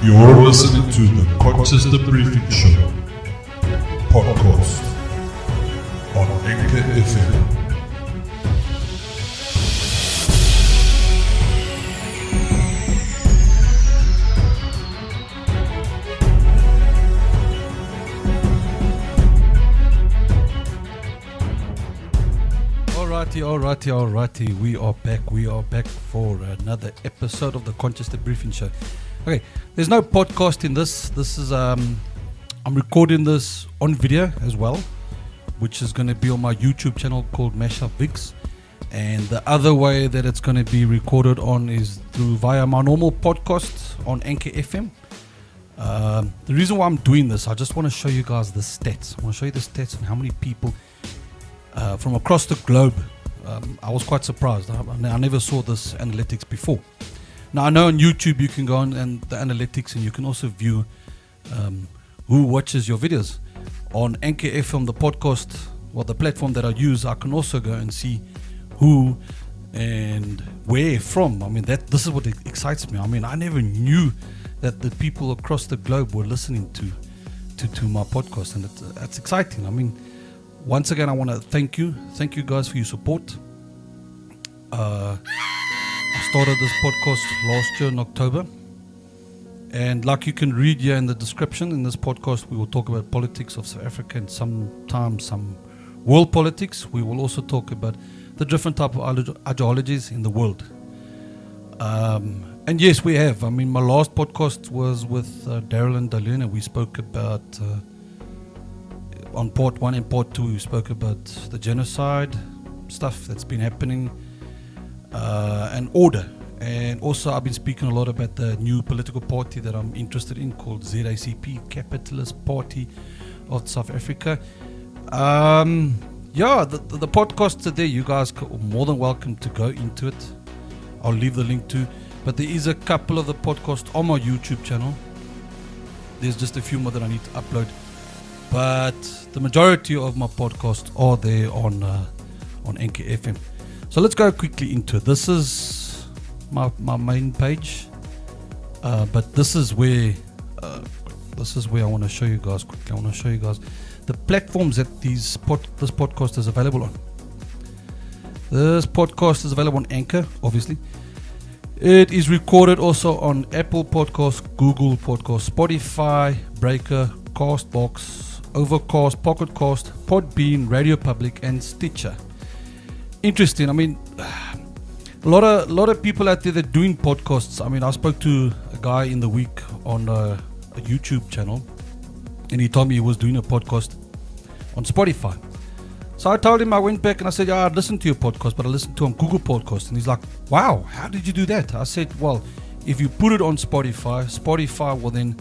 You're listening to the Manchester Briefing Show podcast on Anchor FM. Alrighty. We are back for another episode of the Manchester Briefing Show. Okay, there's no podcast in this. This is I'm recording this on video as well, which is going to be on my YouTube channel called Mashup Vigs. And the other way that it's going to be recorded on is through via my normal podcast on Anchor FM. The reason why I'm doing this, I just want to show you guys the stats. I want to show you the stats on how many people from across the globe. I was quite surprised. I never saw this analytics before. Now I know on YouTube you can go on and the analytics, and you can also view who watches your videos. On Anchor FM, the podcast, well, the platform that I use, I can also go and see who and where from. I mean, this is what excites me. I mean, I never knew that the people across the globe were listening to my podcast, and it's exciting. I mean, once again, I want to thank you guys for your support. I started this podcast last year in October, and like you can read here in the description, in this podcast we will talk about politics of South Africa and sometimes some world politics. We will also talk about the different type of ideologies in the world. And yes, we have. I mean, my last podcast was with Daryl and Darlene, and we spoke about on part 1 and part 2 we spoke about the genocide stuff that's been happening, and order. And also I've been speaking a lot about the new political party that I'm interested in called ZACP, Capitalist Party of South Africa. The podcasts are there. You guys are more than welcome to go into it. I'll leave the link to, but there is a couple of the podcasts on my YouTube channel. There's just a few more that I need to upload, but the majority of my podcasts are there on Anchor FM. So let's go quickly into it. This is my main page, but this is where I want to show you guys quickly. I want to show you guys the platforms that this podcast is available on. This podcast is available on Anchor, obviously. It is recorded also on Apple Podcasts, Google Podcasts, Spotify, Breaker, Castbox, Overcast, Pocket Cast, Podbean, Radio Public, and Stitcher. Interesting. I mean, a lot of people out there that are doing podcasts. I mean, I spoke to a guy in the week on a YouTube channel, and he told me he was doing a podcast on Spotify. So I told him, I went back and I said, I listened to your podcast, but I listened to on Google Podcast. And he's like, wow, how did you do that? I said, well, if you put it on Spotify will then,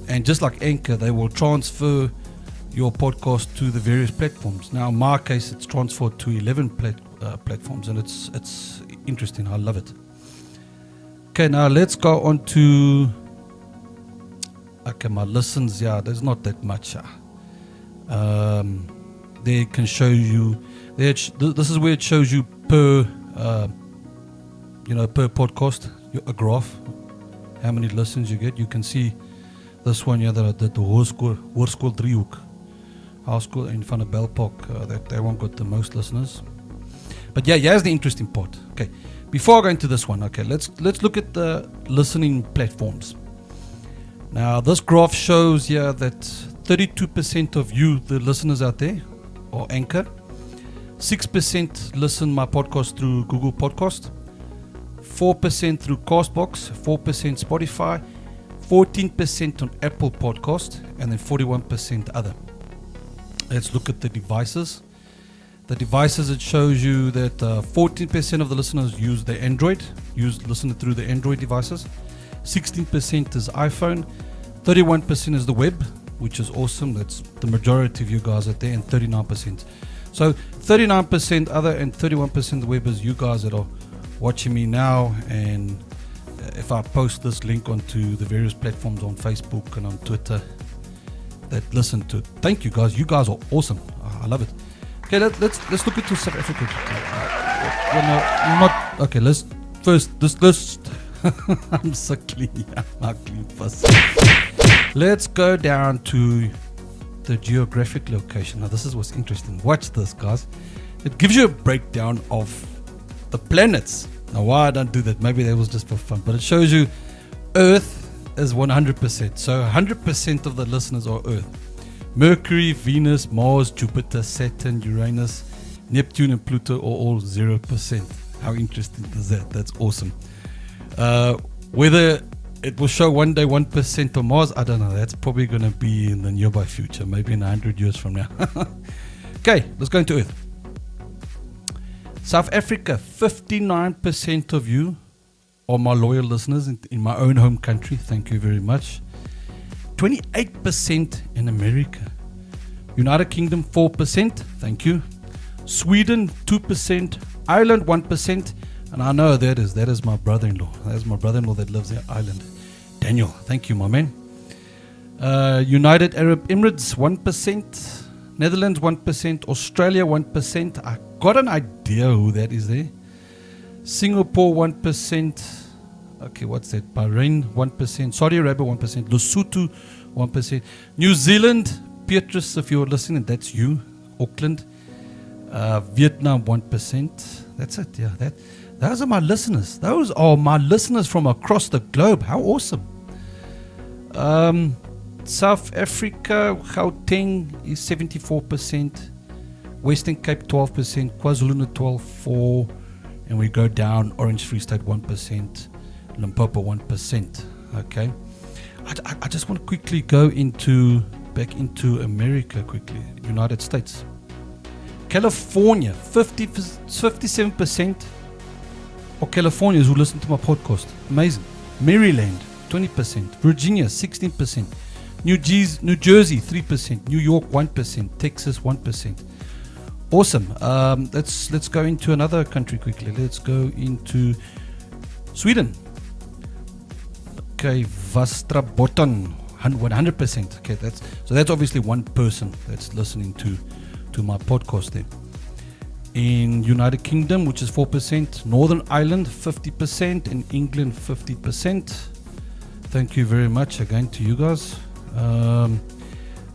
and just like Anchor, they will transfer your podcast to the various platforms. Now in my case, it's transferred to 11 platforms, and it's interesting. I love it. Okay, now let's go on to my listens. Yeah, there's not that much. They can show you. This is where it shows you per podcast, a graph, how many listens you get. You can see this one here that I did, the Hoërskool Driehoek. House School in Van der Belpark, that one got the most listeners. But yeah, here's the interesting part. Okay, before I go into this one, okay, let's look at the listening platforms. Now this graph shows here that 32% of you, the listeners out there, are Anchor. 6% listen my podcast through Google Podcast. 4% through Castbox. 4% Spotify. 14% on Apple Podcast, and then 41% other. Let's look at the devices. The devices, it shows you that 14% of the listeners use the Android, listen through the Android devices. 16% is iPhone. 31% is the web, which is awesome. That's the majority of you guys out there, and 39%. So 39% other and 31% the web is you guys that are watching me now. And if I post this link onto the various platforms on Facebook and on Twitter that listen to it, thank you guys. You guys are awesome. I love it. Okay, let's look into South Africa. Okay, let's first I'm so clean. Yeah, I'm clean first. Let's go down to the geographic location. Now this is what's interesting. Watch this, guys. It gives you a breakdown of the planets. Now why I don't do that, maybe that was just for fun, but it shows you Earth is 100%. So 100% of the listeners are Earth. Mercury, Venus, Mars, Jupiter, Saturn, Uranus, Neptune and Pluto are all 0%. How interesting is that? That's awesome. Whether it will show one day 1% on Mars, I don't know. That's probably going to be in the nearby future, maybe in 100 years from now. Okay, let's go into Earth. South Africa, 59% of you are my loyal listeners in my own home country. Thank you very much. 28% in America. United Kingdom, 4%. Thank you. Sweden, 2%. Ireland, 1%. And I know that is my brother-in-law. That's my brother-in-law that lives in Ireland. Daniel, thank you, my man. United Arab Emirates, 1%. Netherlands, 1%. Australia, 1%. I got an idea who that is there. Singapore, 1%. Okay, what's that? Bahrain, 1%. Saudi Arabia, 1%. Lesotho, 1%. New Zealand, Beatrice, if you're listening, that's you. Auckland. Vietnam, 1%. That's it, yeah. Those are my listeners. Those are my listeners from across the globe. How awesome. South Africa, Gauteng is 74%. Western Cape, 12%. KwaZulu-Natal, 4%. And we go down, Orange Free State, 1%. Limpopo, 1%. Okay. I just want to quickly go back into America quickly. United States. California, 57% of Californians who listen to my podcast. Amazing. Maryland, 20%. Virginia, 16%. New Jersey, 3%. New York, 1%. Texas, 1%. Awesome. Let's go into another country quickly. Let's go into Sweden. Okay, Västerbotten, 100%. Okay, that's obviously one person that's listening to my podcast there. In United Kingdom, which is 4%, Northern Ireland 50%, and England 50%. Thank you very much again to you guys.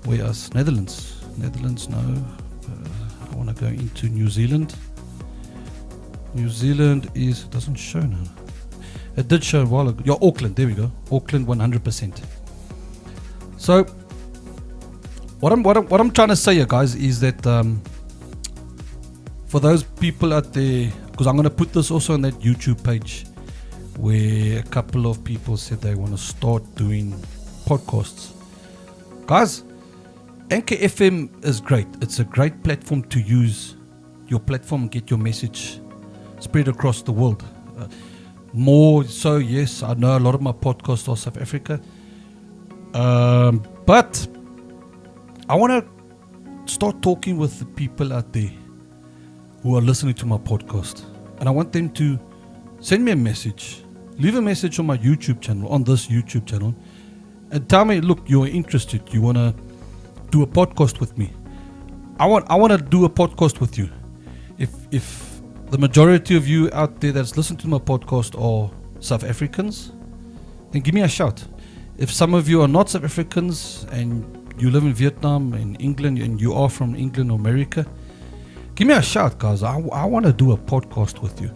Where else? Netherlands, no. I want to go into New Zealand. New Zealand doesn't show now. It did show a while ago. Yeah, Auckland, there we go. Auckland 100%. So what I'm trying to say here, guys, is that for those people out there, because I'm going to put this also on that YouTube page where a couple of people said they want to start doing podcasts. Guys, Anchor FM is great. It's a great platform to use your platform and get your message spread across the world. More so, yes, I know a lot of my podcasts are South Africa. But I want to start talking with the people out there who are listening to my podcast. And I want them to send me a message. Leave a message on my YouTube channel, on this YouTube channel. And tell me, look, you're interested. You want to do a podcast with me. I want to do a podcast with you. If the majority of you out there that's listening to my podcast are South Africans, then give me a shout. If some of you are not South Africans and you live in Vietnam and England and you are from England or America, give me a shout, guys. I want to do a podcast with you.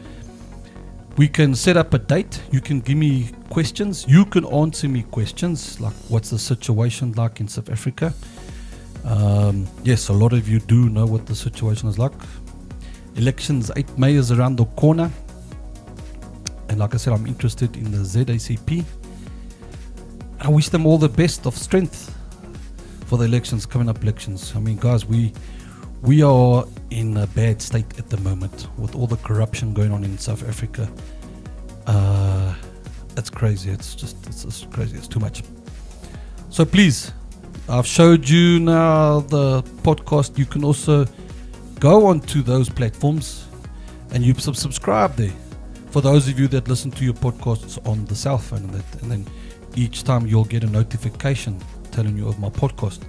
We can set up a date. You can give me questions. You can answer me questions like what's the situation like in South Africa. Yes, a lot of you do know what the situation is like. Elections 8 May is around the corner. And like I said, I'm interested in the ZACP. I wish them all the best of strength for the coming up elections. I mean, guys, we are in a bad state at the moment with all the corruption going on in South Africa. It's crazy. It's just crazy. It's too much. So please, I've showed you now the podcast. You can also go onto those platforms and you subscribe there. For those of you that listen to your podcasts on the cell phone and then each time you'll get a notification telling you of my podcast.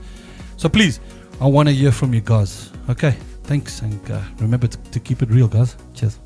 So please, I want to hear from you guys. Okay, thanks, and remember to keep it real, guys. Cheers.